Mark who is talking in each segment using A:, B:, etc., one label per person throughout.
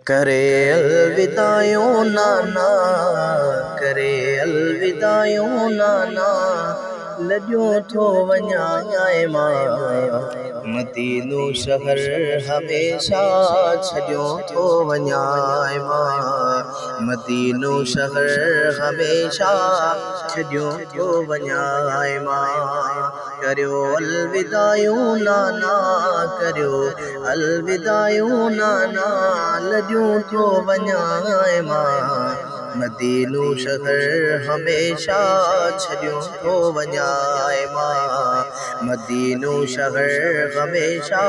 A: करे अलविदायो नाना, करे अलविदायो नाना, लॼो थो वञाए मां मदीनो शहर हमेशा छॾियो थो वञाए मां मदीनो शहर हमेशा छॾियो थो वञाए मां करियो अलविदायो नाना करियो अलविदायो नाना लॼो थो वञाए मां मदीनो शहर हमेशा छॾियो थो वञाए मां मदीनो शहर हमेशा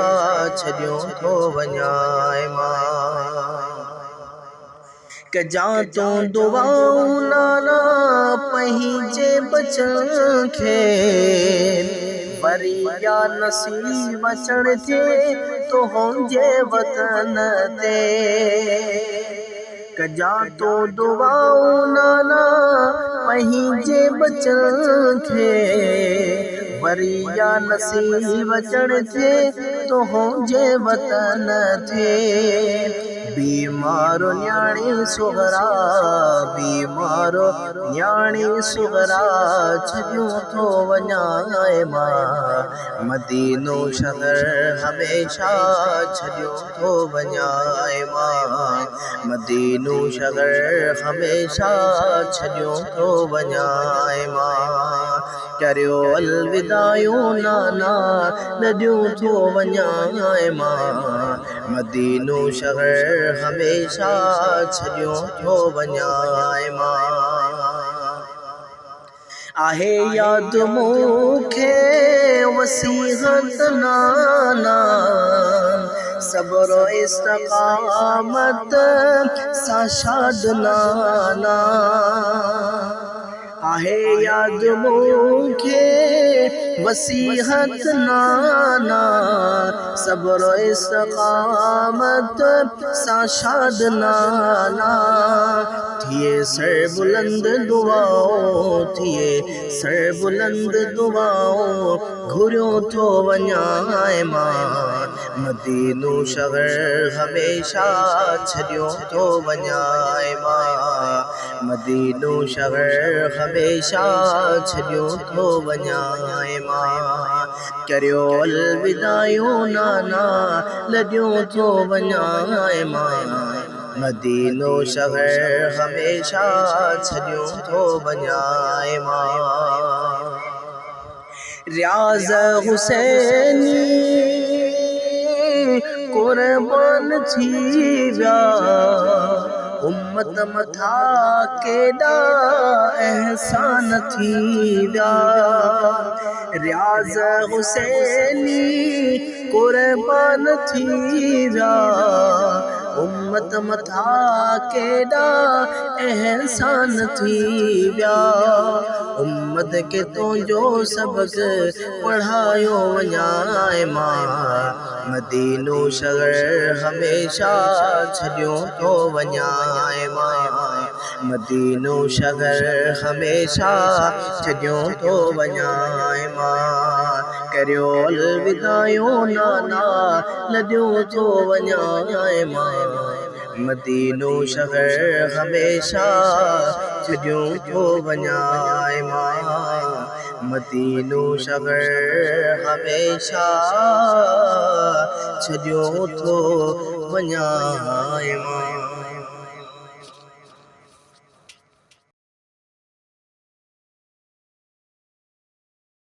A: छॾियो थो वञाए मां कजां तूं दुआऊं नाना पंहिंजे बचन खे वरी या नसीब अचण थिए तुंहिंजे वतन ते कजां तूं दुआऊं नाना पंहिंजे बचन खे वरी या नसीब अचण थिए तुंहिंजे वतन ते बीमारो न्याणी सुगरा बीमारो न्याणी सुगरा छॾियो थो वञाए मां मदीनो शहर हमेशा छॾियो थो वञाए मां मदीनो शहर हमेशा छॾियो थो वञाए मां करियो अलविदायो नाना लॼो थो वञाए मां मदीनो शहर हमेशा छॾियो थो वञाए मां आहे यादि मूंखे वसीहत नाना सब्र इस्तक़ामत सां शाद नाना आहे यादि मूंखे वसीहत नाना सब्र इस्तक़ामत सां शाद नाना थिए सर बुलंद दुआओं थिए सर बुलंद दुआओं घुरियो थो वञाए मां मदीनो शहर हमेशा छॾियो थो वञाए मां मदीनो शहर हमेशा छॾियो थो वञाए मां करियो अलविदायो नाना लॼो थो वञाए मां मदीनो शहर हमेशा छॾियो थो वञाए मां रियाज़ हुसैनी कुर्बान थी विया उम्मत मथा केॾा एहसान थी विया रियाज़ हुसैनी कुर्बान थी विया उम्मत मथा केॾा एहसान थी विया उम्मत के तुंहिंजो सबक़ पढ़ायो वञाए मां मदीनो शहर हमेशा छॾियो थो वञाए मां मदीनो शहर हमेशा छॾियो थो वञाए मां करियो अलविदायो नाना लॼो थो वञाए मां मदीनो शहर हमेशा छॾियो थो वञाए मां मदीनो शहर हमेशा छॾियो थो वञाए मां।